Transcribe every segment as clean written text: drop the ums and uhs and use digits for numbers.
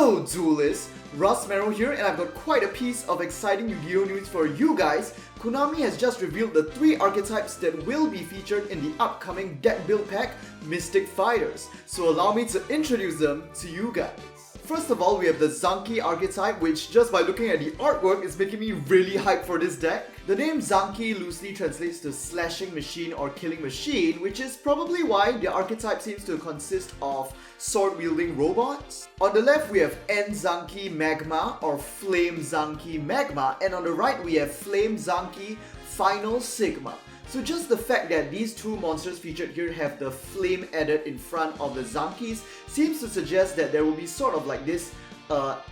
Hello duelists, Rustmarrow here, and I've got quite a piece of exciting Yu-Gi-Oh news for you guys. Konami has just revealed the 3 archetypes that will be featured in the upcoming deck build pack, Mystic Fighters. So allow me to introduce them to you guys. First of all, we have the Zanki archetype, which just by looking at the artwork is making me really hyped for this deck. The name Zanki loosely translates to slashing machine or killing machine, which is probably why the archetype seems to consist of sword-wielding robots. On the left we have Zanki Magma or Flame Zanki Magma, and on the right we have Flame Zanki Final Sigma. So just the fact that these two monsters featured here have the flame added in front of the Zankis seems to suggest that there will be sort of like this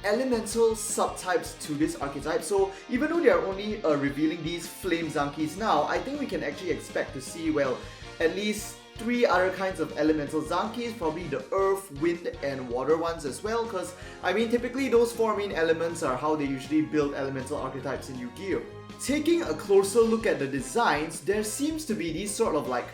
elemental subtypes to this archetype. So even though they are only revealing these flame Zankis now, I think we can actually expect to see, well, at least 3 other kinds of elemental Zankis, probably the earth, wind and water ones as well, because I mean typically those 4 main elements are how they usually build elemental archetypes in Yu-Gi-Oh! Taking a closer look at the designs, there seems to be these sort of like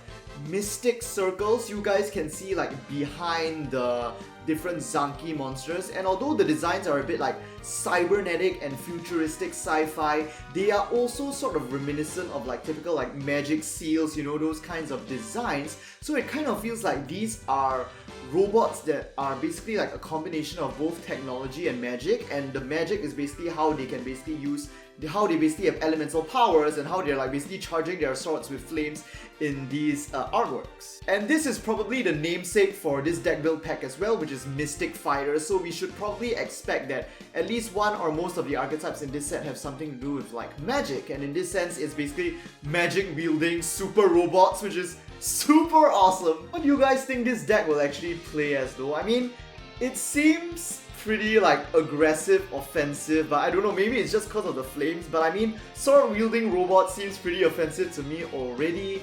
mystic circles you guys can see like behind the different Zanki monsters, and although the designs are a bit like cybernetic and futuristic sci-fi, they are also sort of reminiscent of like typical like magic seals, you know, those kinds of designs. So it kind of feels like these are robots that are basically like a combination of both technology and magic, and the magic is basically how they can basically use how they basically have elemental powers and how they're like basically charging their swords with flames in these artworks. And this is probably the namesake for this deck build pack as well, which is Mystic Fighters, so we should probably expect that at least one or most of the archetypes in this set have something to do with like magic, and in this sense it's basically magic wielding super robots, which is super awesome. What do you guys think this deck will actually play as though? I mean, it seems pretty like aggressive, offensive, but I don't know, maybe it's just because of the flames, but I mean, sword-wielding robot seems pretty offensive to me already.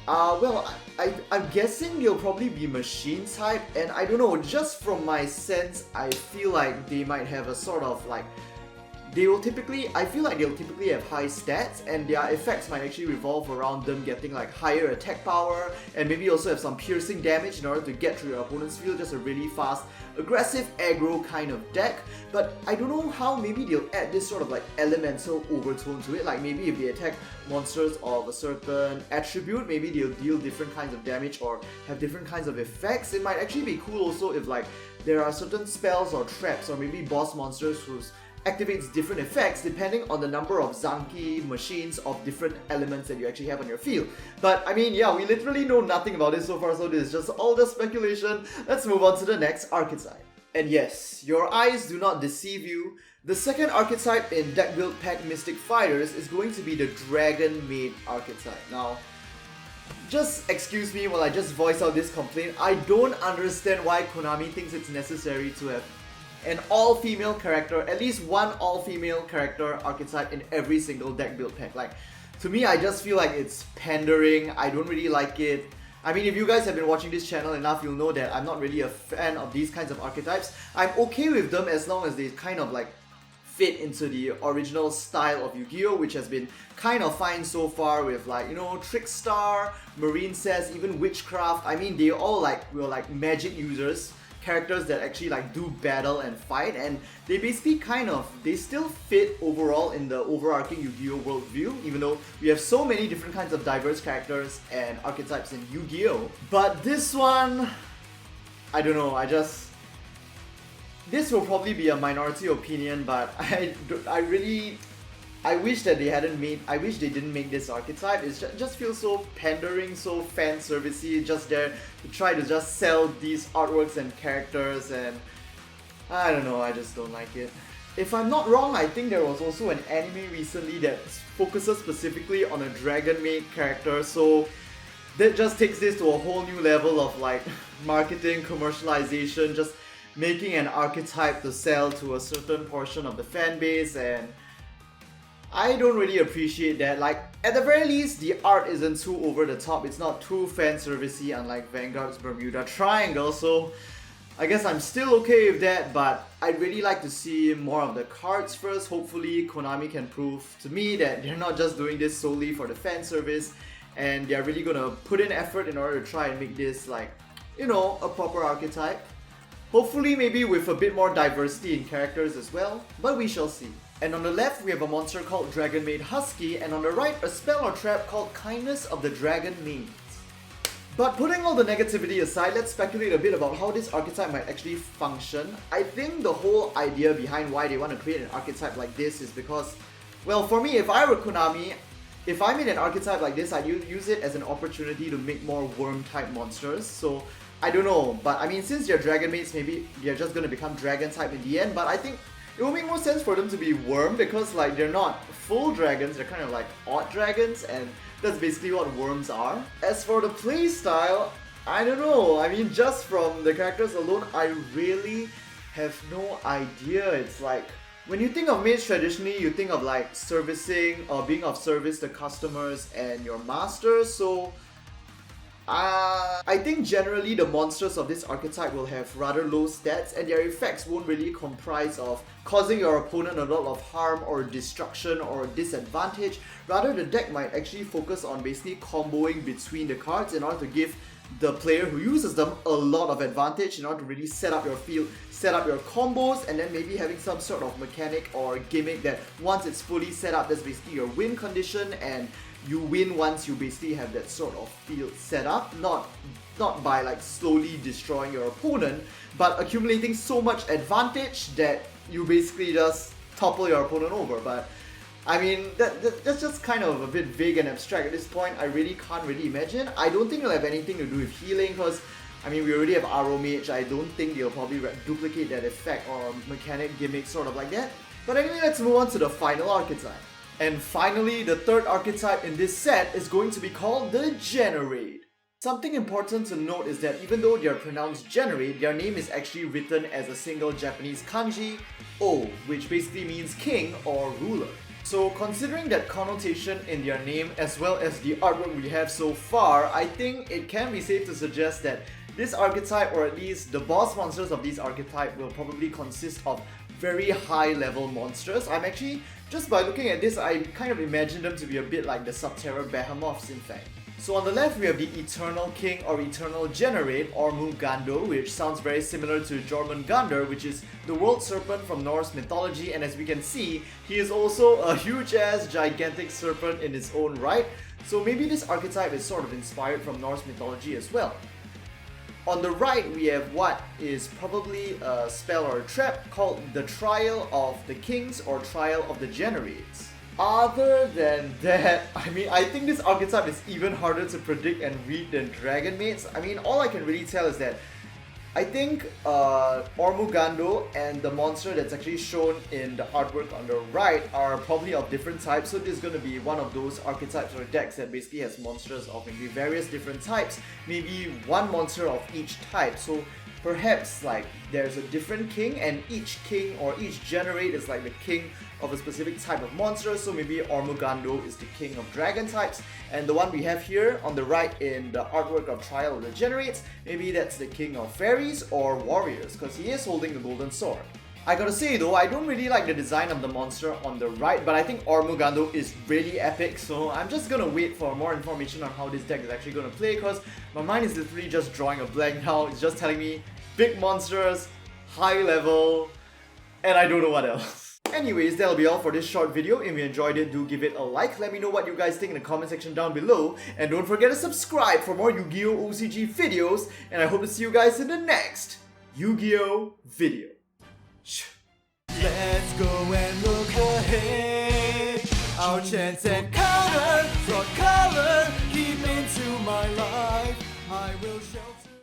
Well, I'm guessing they'll probably be machine type, and I don't know, just from my sense, I feel like they might have a sort of like, I feel like they'll typically have high stats, and their effects might actually revolve around them getting like higher attack power, and maybe also have some piercing damage in order to get through your opponent's field, just a really fast, aggressive aggro kind of deck. But I don't know how maybe they'll add this sort of like elemental overtone to it, like maybe if they attack monsters of a certain attribute, maybe they'll deal different kinds of damage or have different kinds of effects. It might actually be cool also if like there are certain spells or traps or maybe boss monsters whose activates different effects depending on the number of Zanki machines of different elements that you actually have on your field. But I mean, yeah, we literally know nothing about this so far, so this is just all the speculation. Let's move on to the next archetype. And yes, your eyes do not deceive you. The second archetype in deck build pack Mystic Fighters is going to be the Dragonmaid archetype. Now, just excuse me while I just voice out this complaint. I don't understand why Konami thinks it's necessary to have an all-female character, at least one all-female character archetype in every single deck build pack. Like, to me, I just feel like it's pandering. I don't really like it. I mean, if you guys have been watching this channel enough, you'll know that I'm not really a fan of these kinds of archetypes. I'm okay with them as long as they kind of like fit into the original style of Yu-Gi-Oh, which has been kind of fine so far with like, you know, Trickstar, Marine Says, even Witchcraft. I mean, they all like were like magic users, characters that actually like do battle and fight, and they basically they still fit overall in the overarching Yu-Gi-Oh worldview, even though we have so many different kinds of diverse characters and archetypes in Yu-Gi-Oh. But this one, I don't know, this will probably be a minority opinion, but I wish that I wish they didn't make this archetype. It just feels so pandering, so fan servicey, just there to try to just sell these artworks and characters, and I don't know, I just don't like it. If I'm not wrong, I think there was also an anime recently that focuses specifically on a Dragonmaid character, so that just takes this to a whole new level of like marketing, commercialization, just making an archetype to sell to a certain portion of the fan base, and I don't really appreciate that. Like, at the very least, the art isn't too over the top, it's not too fan servicey unlike Vanguard's Bermuda Triangle, so I guess I'm still okay with that, but I'd really like to see more of the cards first. Hopefully Konami can prove to me that they're not just doing this solely for the fan service, and they're really gonna put in effort in order to try and make this like, you know, a proper archetype. Hopefully maybe with a bit more diversity in characters as well, but we shall see. And on the left we have a monster called Dragonmaid Husky, and on the right a spell or trap called Kindness of the Dragonmaid. But putting all the negativity aside, let's speculate a bit about how this archetype might actually function. I think the whole idea behind why they want to create an archetype like this is because, well, for me, if I were Konami, if I made an archetype like this, I'd use it as an opportunity to make more worm-type monsters. So, I don't know, but I mean, since they're Dragonmaids, maybe they're just gonna become Dragon-type in the end, but I think it will make more sense for them to be worm because, like, they're not full dragons, they're kind of like odd dragons, and that's basically what worms are. As for the playstyle, I don't know. I mean, just from the characters alone, I really have no idea. It's like, when you think of maids traditionally, you think of like servicing or being of service to customers and your masters, so I think generally the monsters of this archetype will have rather low stats and their effects won't really comprise of causing your opponent a lot of harm or destruction or disadvantage. Rather, the deck might actually focus on basically comboing between the cards in order to give the player who uses them a lot of advantage in order to really set up your field, set up your combos, and then maybe having some sort of mechanic or gimmick that once it's fully set up, that's basically your win condition, and you win once you basically have that sort of field set up, not by like slowly destroying your opponent, but accumulating so much advantage that you basically just topple your opponent over. But I mean, that's just kind of a bit vague and abstract at this point. I really can't really imagine. I don't think it'll have anything to do with healing because, I mean, we already have Arrow Mage. I don't think they'll probably duplicate that effect or mechanic gimmick sort of like that. But anyway, let's move on to the final archetype. And finally, the third archetype in this set is going to be called the Generaid. Something important to note is that even though they are pronounced Generaid, their name is actually written as a single Japanese kanji, O, which basically means king or ruler. So considering that connotation in their name as well as the artwork we have so far, I think it can be safe to suggest that this archetype, or at least the boss monsters of this archetype, will probably consist of very high level monsters. I'm actually, just by looking at this, I kind of imagine them to be a bit like the Subterra Behemoths in fact. So on the left we have the Eternal King or Eternal Generaid, or Mugando, which sounds very similar to Jormungandr, which is the world serpent from Norse mythology, and as we can see, he is also a huge ass gigantic serpent in his own right, so maybe this archetype is sort of inspired from Norse mythology as well. On the right we have what is probably a spell or a trap called the Trial of the Kings or Trial of the Genereids. Other than that, I mean, I think this archetype is even harder to predict and read than Dragonmaids. I mean, all I can really tell is that I think Ormugando and the monster that's actually shown in the artwork on the right are probably of different types, so this is going to be one of those archetypes or decks that basically has monsters of maybe various different types, maybe one monster of each type. So perhaps like there's a different king, and each king or each Generaid is like the king of a specific type of monster, so maybe Ormugando is the king of dragon types, and the one we have here on the right in the artwork of Trial of the Genereids, maybe that's the king of fairies or warriors, because he is holding the golden sword. I gotta say though, I don't really like the design of the monster on the right, but I think Ormugando is really epic, so I'm just gonna wait for more information on how this deck is actually gonna play, because my mind is literally just drawing a blank now. It's just telling me big monsters, high level, and I don't know what else. Anyways, that'll be all for this short video. If you enjoyed it, do give it a like. Let me know what you guys think in the comment section down below. And don't forget to subscribe for more Yu-Gi-Oh! OCG videos. And I hope to see you guys in the next Yu-Gi-Oh! Video. Let's go and look ahead. Our chance and counter, front color.